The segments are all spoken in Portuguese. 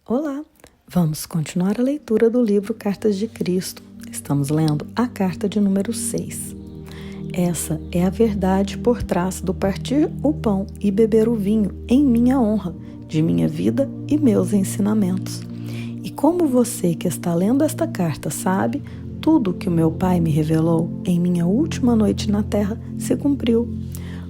Olá! Vamos continuar a leitura do livro Cartas de Cristo. Estamos lendo a carta de número 6. Essa é a verdade por trás do partir o pão e beber o vinho em minha honra, de minha vida e meus ensinamentos. E como você que está lendo esta carta sabe, tudo que o meu Pai me revelou em minha última noite na terra se cumpriu.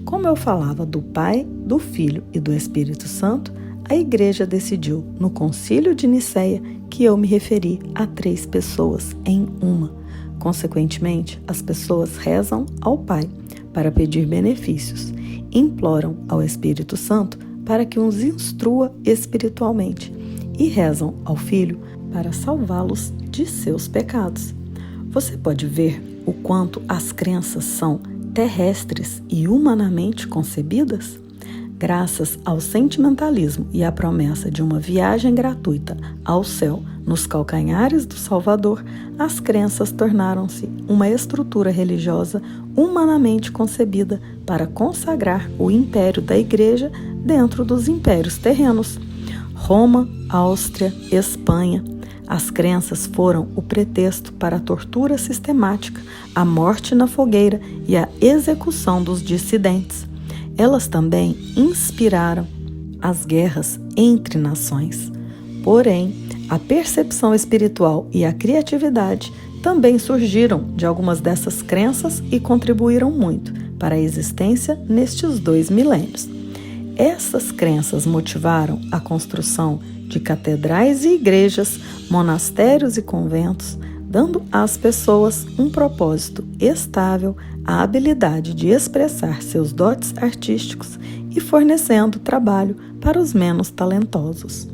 Como eu falava do Pai, do Filho e do Espírito Santo, a Igreja decidiu, no Concílio de Nicéia, que eu me referi a 3 pessoas em uma. Consequentemente, as pessoas rezam ao Pai para pedir benefícios, imploram ao Espírito Santo para que os instrua espiritualmente e rezam ao Filho para salvá-los de seus pecados. Você pode ver o quanto as crenças são terrestres e humanamente concebidas? Graças ao sentimentalismo e à promessa de uma viagem gratuita ao céu nos calcanhares do Salvador, as crenças tornaram-se uma estrutura religiosa humanamente concebida para consagrar o império da Igreja dentro dos impérios terrenos. Roma, Áustria, Espanha. As crenças foram o pretexto para a tortura sistemática, a morte na fogueira e a execução dos dissidentes. Elas também inspiraram as guerras entre nações. Porém, a percepção espiritual e a criatividade também surgiram de algumas dessas crenças e contribuíram muito para a existência nestes 2 milênios. Essas crenças motivaram a construção de catedrais e igrejas, monastérios e conventos, dando às pessoas um propósito estável, a habilidade de expressar seus dotes artísticos e fornecendo trabalho para os menos talentosos.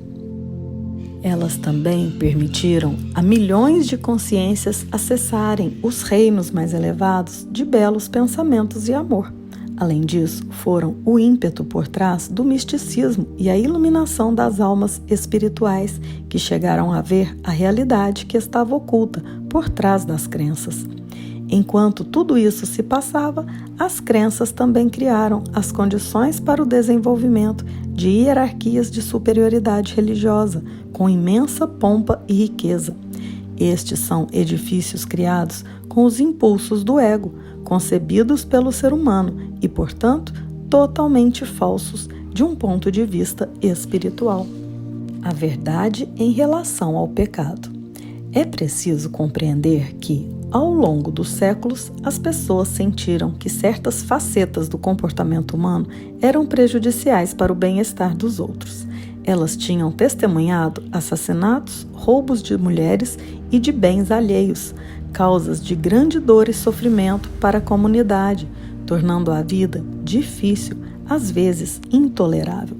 Elas também permitiram a milhões de consciências acessarem os reinos mais elevados de belos pensamentos e amor. Além disso, foram o ímpeto por trás do misticismo e a iluminação das almas espirituais que chegaram a ver a realidade que estava oculta por trás das crenças. Enquanto tudo isso se passava, as crenças também criaram as condições para o desenvolvimento de hierarquias de superioridade religiosa, com imensa pompa e riqueza. Estes são edifícios criados com os impulsos do ego, concebidos pelo ser humano e, portanto, totalmente falsos de um ponto de vista espiritual. A verdade em relação ao pecado. É preciso compreender que, ao longo dos séculos, as pessoas sentiram que certas facetas do comportamento humano eram prejudiciais para o bem-estar dos outros. Elas tinham testemunhado assassinatos, roubos de mulheres e de bens alheios, causas de grande dor e sofrimento para a comunidade, tornando a vida difícil, às vezes intolerável.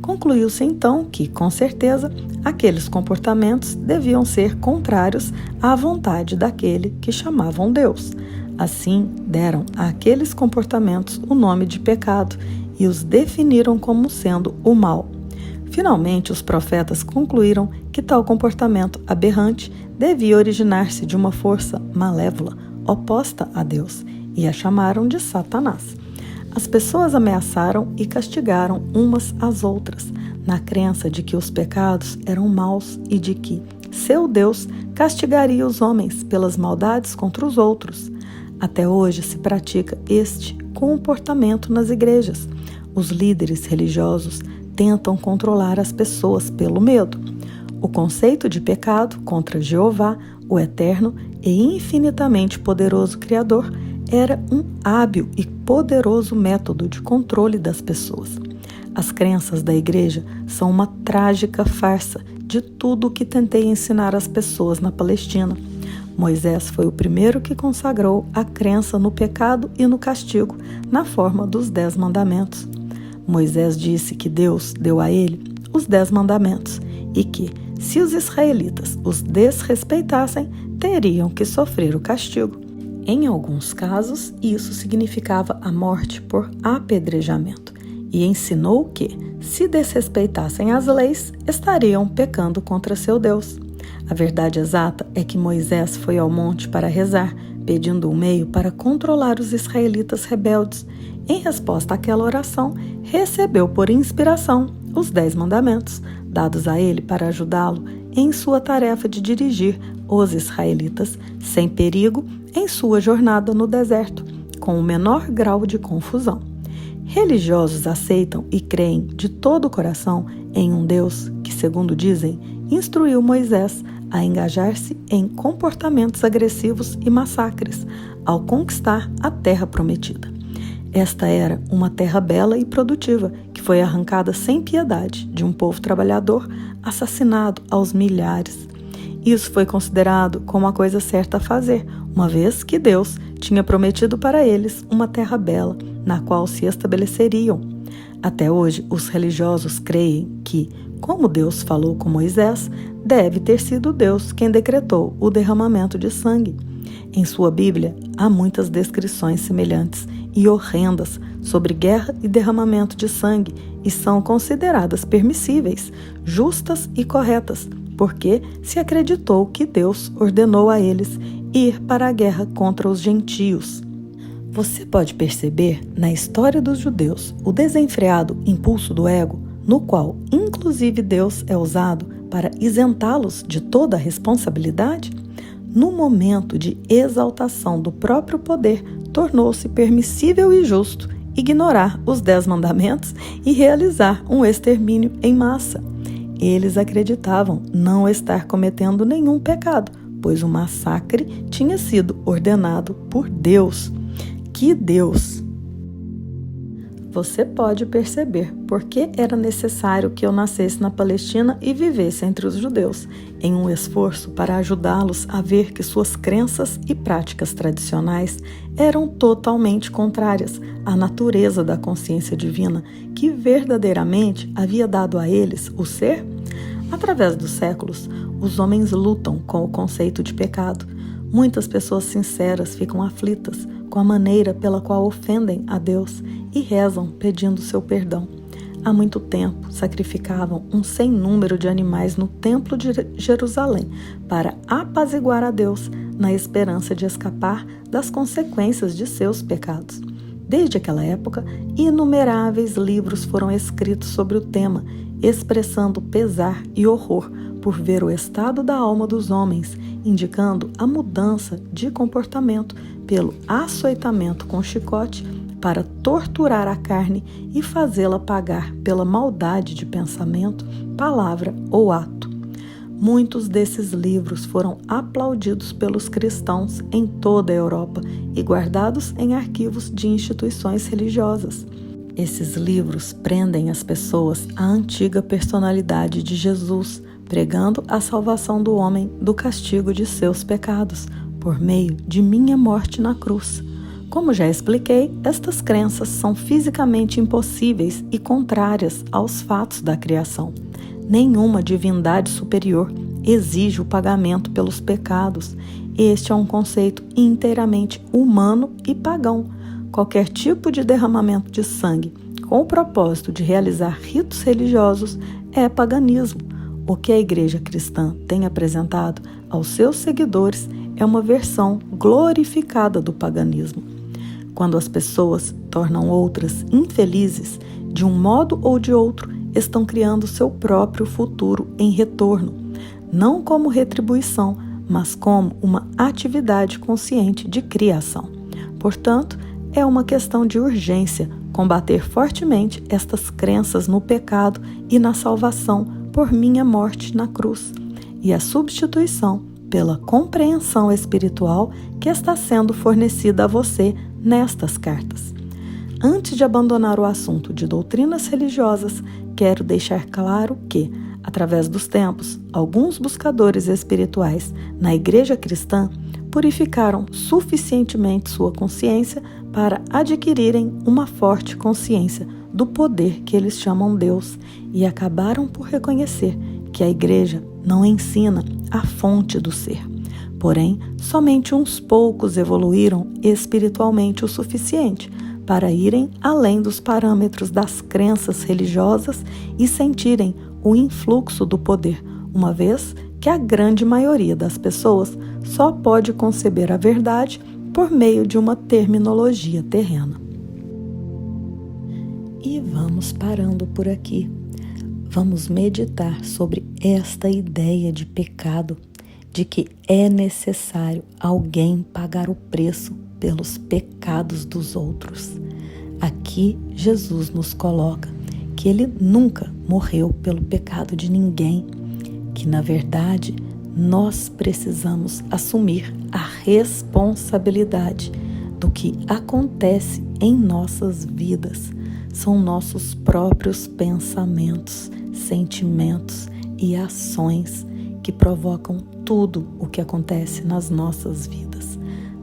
Concluiu-se então que, com certeza, aqueles comportamentos deviam ser contrários à vontade daquele que chamavam Deus. Assim, deram àqueles comportamentos o nome de pecado e os definiram como sendo o mal. Finalmente, os profetas concluíram que tal comportamento aberrante devia originar-se de uma força malévola, oposta a Deus, e a chamaram de Satanás. As pessoas ameaçaram e castigaram umas às outras, na crença de que os pecados eram maus e de que seu Deus castigaria os homens pelas maldades contra os outros. Até hoje se pratica este comportamento nas igrejas. Os líderes religiosos tentam controlar as pessoas pelo medo. O conceito de pecado contra Jeová, o eterno e infinitamente poderoso Criador, era um hábil e poderoso método de controle das pessoas. As crenças da igreja são uma trágica farsa de tudo o que tentei ensinar às pessoas na Palestina. Moisés foi o primeiro que consagrou a crença no pecado e no castigo, na forma dos 10 mandamentos. Moisés disse que Deus deu a ele os 10 mandamentos e que, se os israelitas os desrespeitassem, teriam que sofrer o castigo. Em alguns casos, isso significava a morte por apedrejamento, e ensinou que, se desrespeitassem as leis, estariam pecando contra seu Deus. A verdade exata é que Moisés foi ao monte para rezar, pedindo um meio para controlar os israelitas rebeldes. Em resposta àquela oração, recebeu por inspiração os 10 mandamentos, dados a ele para ajudá-lo em sua tarefa de dirigir os israelitas sem perigo em sua jornada no deserto, com o menor grau de confusão. Religiosos aceitam e creem de todo o coração em um Deus que, segundo dizem, instruiu Moisés a engajar-se em comportamentos agressivos e massacres ao conquistar a terra prometida. Esta era uma terra bela e produtiva que foi arrancada sem piedade de um povo trabalhador assassinado aos milhares. Isso foi considerado como a coisa certa a fazer, uma vez que Deus tinha prometido para eles uma terra bela, na qual se estabeleceriam. Até hoje, os religiosos creem que, como Deus falou com Moisés, deve ter sido Deus quem decretou o derramamento de sangue. Em sua Bíblia, há muitas descrições semelhantes e horrendas sobre guerra e derramamento de sangue e são consideradas permissíveis, justas e corretas, porque se acreditou que Deus ordenou a eles ir para a guerra contra os gentios. Você pode perceber na história dos judeus o desenfreado impulso do ego, no qual inclusive Deus é usado para isentá-los de toda a responsabilidade? No momento de exaltação do próprio poder, tornou-se permissível e justo ignorar os 10 mandamentos e realizar um extermínio em massa. Eles acreditavam não estar cometendo nenhum pecado, pois o massacre tinha sido ordenado por Deus. Que Deus! Você pode perceber por que era necessário que eu nascesse na Palestina e vivesse entre os judeus, em um esforço para ajudá-los a ver que suas crenças e práticas tradicionais eram totalmente contrárias à natureza da consciência divina que verdadeiramente havia dado a eles o ser. Através dos séculos, os homens lutam com o conceito de pecado. Muitas pessoas sinceras ficam aflitas com a maneira pela qual ofendem a Deus e rezam pedindo seu perdão. Há muito tempo sacrificavam um sem número de animais no Templo de Jerusalém para apaziguar a Deus na esperança de escapar das consequências de seus pecados. Desde aquela época, inumeráveis livros foram escritos sobre o tema, expressando pesar e horror por ver o estado da alma dos homens, indicando a mudança de comportamento pelo açoitamento com chicote para torturar a carne e fazê-la pagar pela maldade de pensamento, palavra ou ato. Muitos desses livros foram aplaudidos pelos cristãos em toda a Europa e guardados em arquivos de instituições religiosas. Esses livros prendem as pessoas à antiga personalidade de Jesus, pregando a salvação do homem do castigo de seus pecados, por meio de minha morte na cruz. Como já expliquei, estas crenças são fisicamente impossíveis e contrárias aos fatos da criação. Nenhuma divindade superior exige o pagamento pelos pecados. Este é um conceito inteiramente humano e pagão. Qualquer tipo de derramamento de sangue com o propósito de realizar ritos religiosos é paganismo. O que a Igreja Cristã tem apresentado aos seus seguidores é uma versão glorificada do paganismo. Quando as pessoas tornam outras infelizes, de um modo ou de outro, estão criando seu próprio futuro em retorno, não como retribuição, mas como uma atividade consciente de criação. Portanto, é uma questão de urgência combater fortemente estas crenças no pecado e na salvação por minha morte na cruz, e a substituição pela compreensão espiritual que está sendo fornecida a você nestas cartas. Antes de abandonar o assunto de doutrinas religiosas, quero deixar claro que, através dos tempos, alguns buscadores espirituais na Igreja Cristã purificaram suficientemente sua consciência para adquirirem uma forte consciência do poder que eles chamam Deus e acabaram por reconhecer que a Igreja não ensina a fonte do ser. Porém, somente uns poucos evoluíram espiritualmente o suficiente para irem além dos parâmetros das crenças religiosas e sentirem o influxo do poder, uma vez que a grande maioria das pessoas só pode conceber a verdade por meio de uma terminologia terrena. E vamos parando por aqui. vamos meditar sobre esta ideia de pecado, de que é necessário alguém pagar o preço pelos pecados dos outros. Aqui Jesus nos coloca que ele nunca morreu pelo pecado de ninguém, que na verdade nós precisamos assumir a responsabilidade do que acontece em nossas vidas. São nossos próprios pensamentos, sentimentos e ações que provocam tudo o que acontece nas nossas vidas.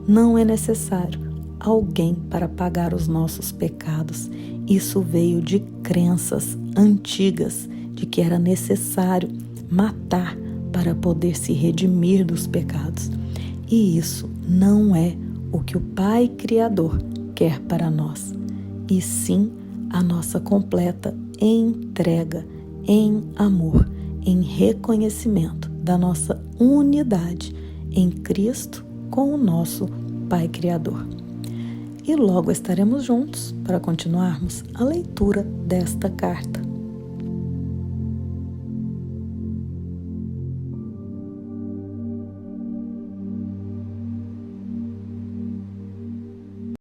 Não é necessário alguém para pagar os nossos pecados. Isso veio de crenças antigas de que era necessário matar para poder se redimir dos pecados. E isso não é o que o Pai Criador quer para nós, e sim a nossa completa entrega em amor, em reconhecimento da nossa unidade em Cristo com o nosso Pai Criador. E logo estaremos juntos para continuarmos a leitura desta carta.